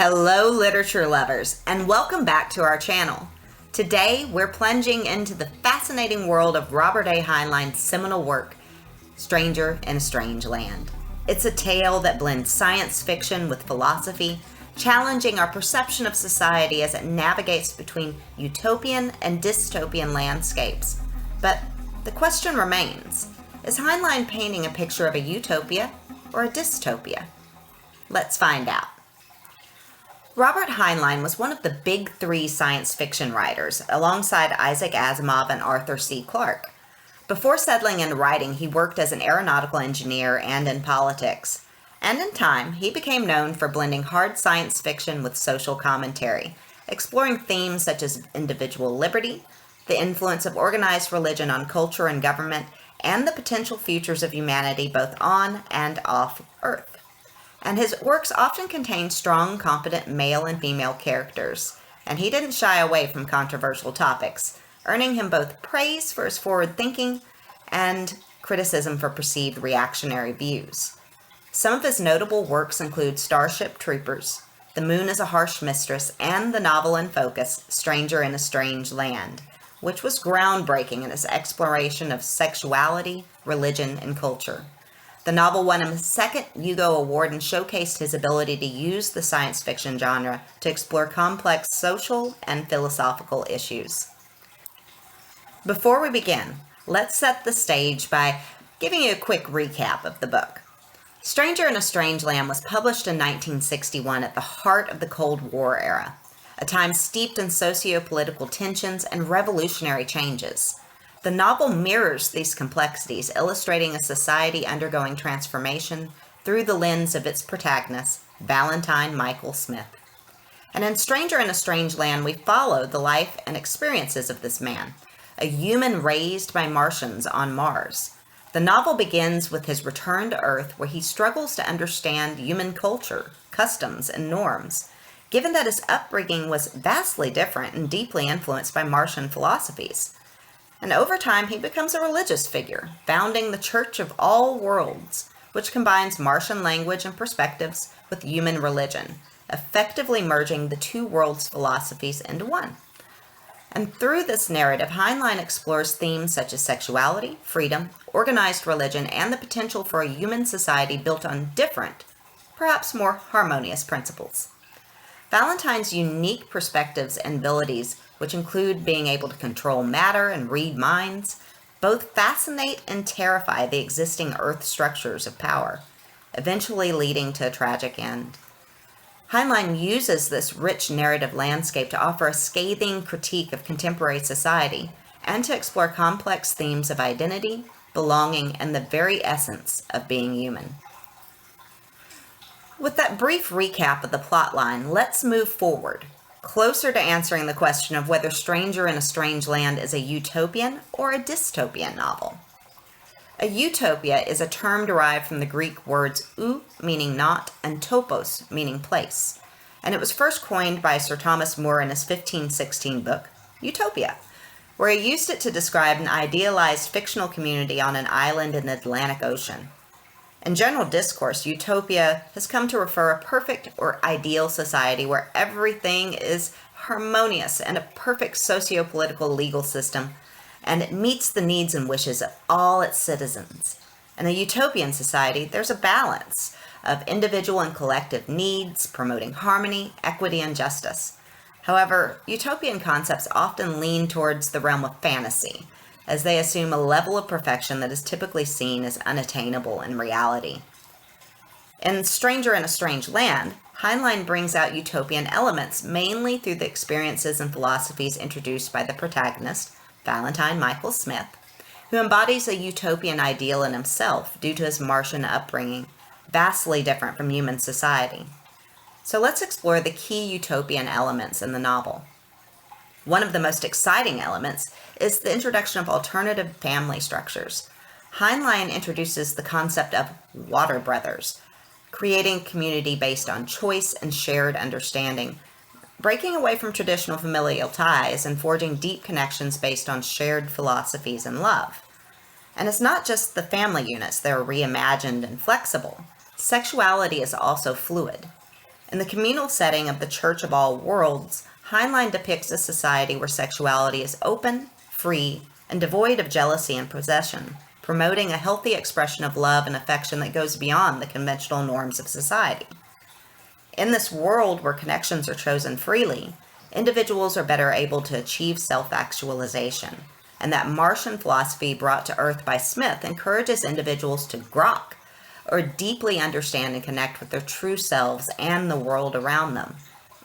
Hello, literature lovers, and welcome back to our channel. Today, we're plunging into the fascinating world of Robert A. Heinlein's seminal work, Stranger in a Strange Land. It's a tale that blends science fiction with philosophy, challenging our perception of society as it navigates between utopian and dystopian landscapes. But the question remains, is Heinlein painting a picture of a utopia or a dystopia? Let's find out. Robert Heinlein was one of the big three science fiction writers, alongside Isaac Asimov and Arthur C. Clarke. Before settling into writing, he worked as an aeronautical engineer and in politics. And in time, he became known for blending hard science fiction with social commentary, exploring themes such as individual liberty, the influence of organized religion on culture and government, and the potential futures of humanity both on and off Earth. And his works often contain strong, competent male and female characters, and he didn't shy away from controversial topics, earning him both praise for his forward thinking and criticism for perceived reactionary views. Some of his notable works include Starship Troopers, The Moon is a Harsh Mistress, and the novel in focus, Stranger in a Strange Land, which was groundbreaking in its exploration of sexuality, religion, and culture. The novel won him a second Hugo Award and showcased his ability to use the science fiction genre to explore complex social and philosophical issues. Before we begin, let's set the stage by giving you a quick recap of the book. Stranger in a Strange Land was published in 1961 at the heart of the Cold War era, a time steeped in socio-political tensions and revolutionary changes. The novel mirrors these complexities, illustrating a society undergoing transformation through the lens of its protagonist, Valentine Michael Smith. And in Stranger in a Strange Land, we follow the life and experiences of this man, a human raised by Martians on Mars. The novel begins with his return to Earth, where he struggles to understand human culture, customs, and norms, given that his upbringing was vastly different and deeply influenced by Martian philosophies. And over time, he becomes a religious figure, founding the Church of All Worlds, which combines Martian language and perspectives with human religion, effectively merging the two worlds' philosophies into one. And through this narrative, Heinlein explores themes such as sexuality, freedom, organized religion, and the potential for a human society built on different, perhaps more harmonious principles. Valentine's unique perspectives and abilities, which include being able to control matter and read minds, both fascinate and terrify the existing Earth structures of power, eventually leading to a tragic end. Heinlein uses this rich narrative landscape to offer a scathing critique of contemporary society and to explore complex themes of identity, belonging, and the very essence of being human. With that brief recap of the plotline, let's move forward, closer to answering the question of whether Stranger in a Strange Land is a utopian or a dystopian novel. A utopia is a term derived from the Greek words ou, meaning not, and topos, meaning place. And it was first coined by Sir Thomas More in his 1516 book, Utopia, where he used it to describe an idealized fictional community on an island in the Atlantic Ocean. In general discourse, utopia has come to refer a perfect or ideal society where everything is harmonious and a perfect socio-political legal system, and it meets the needs and wishes of all its citizens. In a utopian society, there's a balance of individual and collective needs, promoting harmony, equity, and justice. However, utopian concepts often lean towards the realm of fantasy, as they assume a level of perfection that is typically seen as unattainable in reality. In Stranger in a Strange Land, Heinlein brings out utopian elements mainly through the experiences and philosophies introduced by the protagonist, Valentine Michael Smith, who embodies a utopian ideal in himself due to his Martian upbringing, vastly different from human society. So let's explore the key utopian elements in the novel. One of the most exciting elements is the introduction of alternative family structures. Heinlein introduces the concept of water brothers, creating a community based on choice and shared understanding, breaking away from traditional familial ties and forging deep connections based on shared philosophies and love. And it's not just the family units that are reimagined and flexible. Sexuality is also fluid. In the communal setting of the Church of All Worlds, Heinlein depicts a society where sexuality is open, free, and devoid of jealousy and possession, promoting a healthy expression of love and affection that goes beyond the conventional norms of society. In this world where connections are chosen freely, individuals are better able to achieve self-actualization, and that Martian philosophy brought to Earth by Smith encourages individuals to grok, or deeply understand and connect with their true selves and the world around them.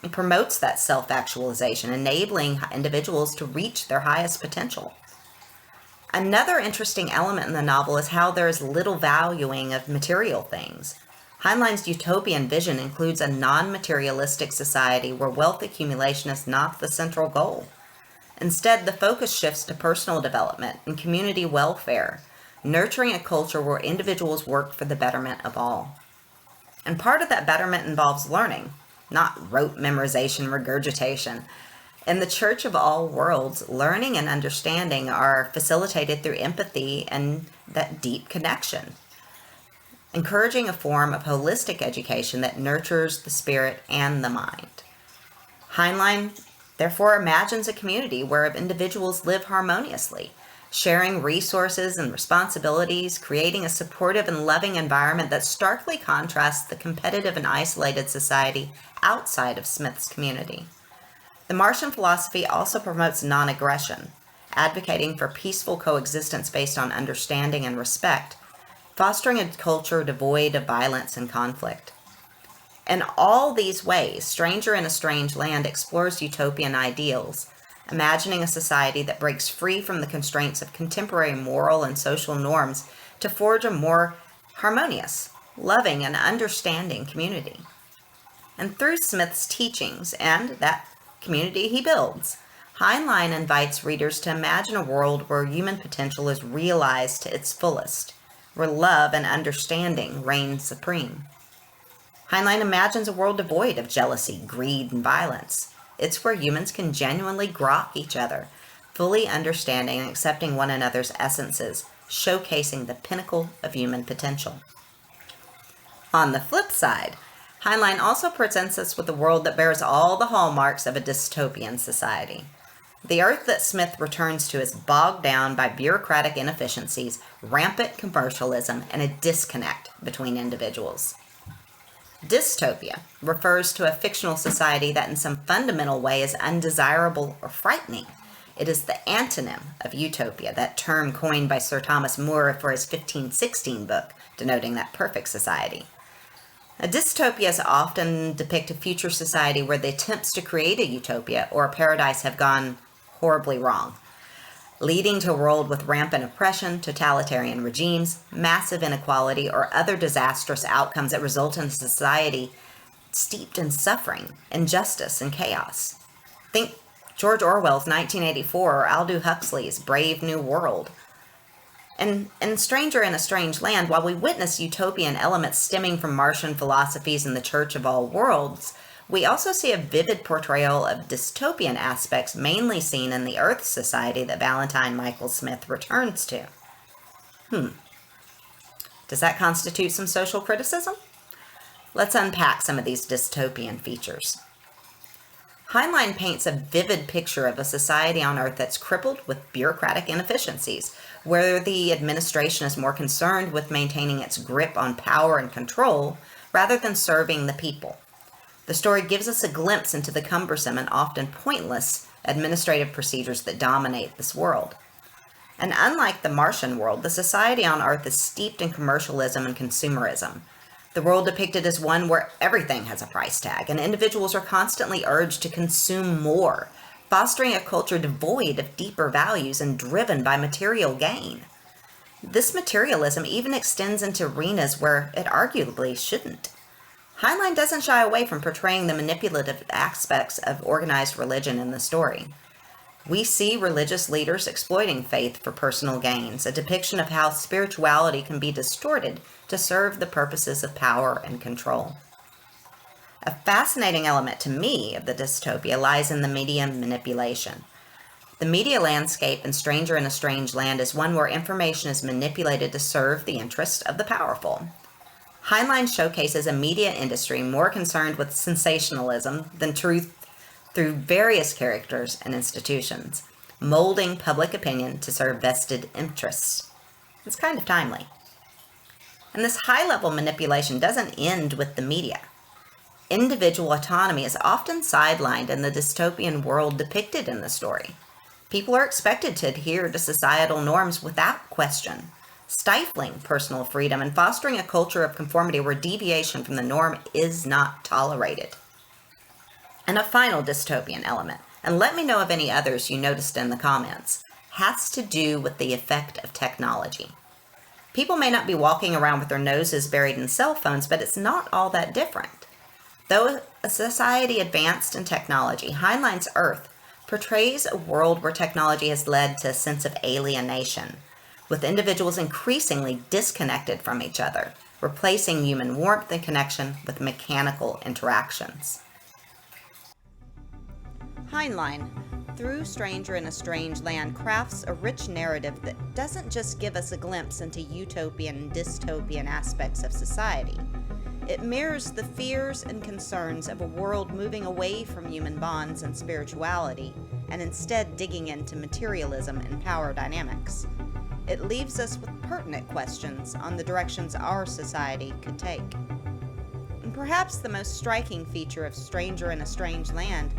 It promotes that self-actualization, enabling individuals to reach their highest potential. Another interesting element in the novel is how there is little valuing of material things. Heinlein's utopian vision includes a non-materialistic society where wealth accumulation is not the central goal. Instead, the focus shifts to personal development and community welfare, nurturing a culture where individuals work for the betterment of all. And part of that betterment involves learning, not rote memorization, regurgitation. In the Church of All Worlds, learning and understanding are facilitated through empathy and that deep connection, encouraging a form of holistic education that nurtures the spirit and the mind. Heinlein therefore imagines a community where individuals live harmoniously, sharing resources and responsibilities, creating a supportive and loving environment that starkly contrasts the competitive and isolated society outside of Smith's community. The Martian philosophy also promotes non-aggression, advocating for peaceful coexistence based on understanding and respect, fostering a culture devoid of violence and conflict. In all these ways, Stranger in a Strange Land explores utopian ideals, imagining a society that breaks free from the constraints of contemporary moral and social norms to forge a more harmonious, loving, and understanding community. And through Smith's teachings and that community he builds, Heinlein invites readers to imagine a world where human potential is realized to its fullest, where love and understanding reign supreme. Heinlein imagines a world devoid of jealousy, greed, and violence. It's where humans can genuinely grok each other, fully understanding and accepting one another's essences, showcasing the pinnacle of human potential. On the flip side, Heinlein also presents us with a world that bears all the hallmarks of a dystopian society. The Earth that Smith returns to is bogged down by bureaucratic inefficiencies, rampant commercialism, and a disconnect between individuals. Dystopia refers to a fictional society that in some fundamental way is undesirable or frightening. It is the antonym of utopia, that term coined by Sir Thomas More for his 1516 book, denoting that perfect society. Dystopias often depict a future society where the attempts to create a utopia or a paradise have gone horribly wrong, leading to a world with rampant oppression, totalitarian regimes, massive inequality, or other disastrous outcomes that result in a society steeped in suffering, injustice, and chaos. Think George Orwell's 1984 or Aldous Huxley's Brave New World. And in Stranger in a Strange Land, while we witness utopian elements stemming from Martian philosophies in the Church of All Worlds, we also see a vivid portrayal of dystopian aspects mainly seen in the Earth society that Valentine Michael Smith returns to. Does that constitute some social criticism? Let's unpack some of these dystopian features. Heinlein paints a vivid picture of a society on Earth that's crippled with bureaucratic inefficiencies, where the administration is more concerned with maintaining its grip on power and control rather than serving the people. The story gives us a glimpse into the cumbersome and often pointless administrative procedures that dominate this world. And unlike the Martian world, the society on Earth is steeped in commercialism and consumerism. The world depicted as one where everything has a price tag, and individuals are constantly urged to consume more, fostering a culture devoid of deeper values and driven by material gain. This materialism even extends into arenas where it arguably shouldn't. Heinlein doesn't shy away from portraying the manipulative aspects of organized religion in the story. We see religious leaders exploiting faith for personal gains, a depiction of how spirituality can be distorted to serve the purposes of power and control. A fascinating element to me of the dystopia lies in the media manipulation. The media landscape in Stranger in a Strange Land is one where information is manipulated to serve the interests of the powerful. Heinlein showcases a media industry more concerned with sensationalism than truth through various characters and institutions, molding public opinion to serve vested interests. It's kind of timely. And this high-level manipulation doesn't end with the media. Individual autonomy is often sidelined in the dystopian world depicted in the story. People are expected to adhere to societal norms without question, stifling personal freedom and fostering a culture of conformity where deviation from the norm is not tolerated. And a final dystopian element, and let me know of any others you noticed in the comments, has to do with the effect of technology. People may not be walking around with their noses buried in cell phones, but it's not all that different. Though a society advanced in technology, Heinlein's Earth portrays a world where technology has led to a sense of alienation, with individuals increasingly disconnected from each other, replacing human warmth and connection with mechanical interactions. Heinlein, through Stranger in a Strange Land, crafts a rich narrative that doesn't just give us a glimpse into utopian and dystopian aspects of society. It mirrors the fears and concerns of a world moving away from human bonds and spirituality, and instead digging into materialism and power dynamics. It leaves us with pertinent questions on the directions our society could take. And perhaps the most striking feature of Stranger in a Strange Land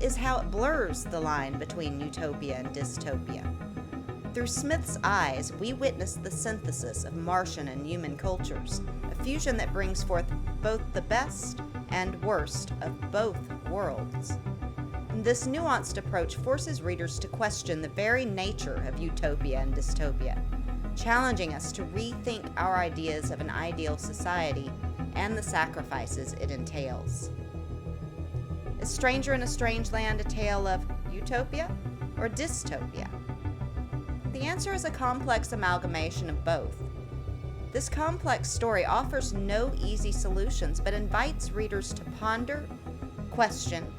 is how it blurs the line between utopia and dystopia. Through Smith's eyes, we witness the synthesis of Martian and human cultures, a fusion that brings forth both the best and worst of both worlds. And this nuanced approach forces readers to question the very nature of utopia and dystopia, challenging us to rethink our ideas of an ideal society and the sacrifices it entails. Is Stranger in a Strange Land a tale of utopia or dystopia? The answer is a complex amalgamation of both. This complex story offers no easy solutions, but invites readers to ponder, question,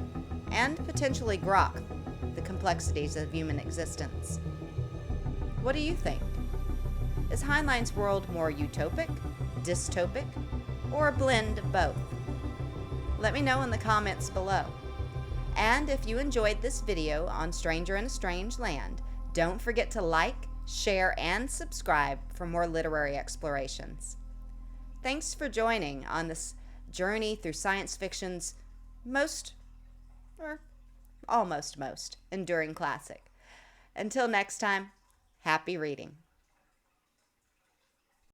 and potentially grok the complexities of human existence. What do you think? Is Heinlein's world more utopic, dystopic, or a blend of both? Let me know in the comments below. And if you enjoyed this video on Stranger in a Strange Land, don't forget to like, share, and subscribe for more literary explorations. Thanks for joining on this journey through science fiction's almost enduring classic. Until next time, happy reading.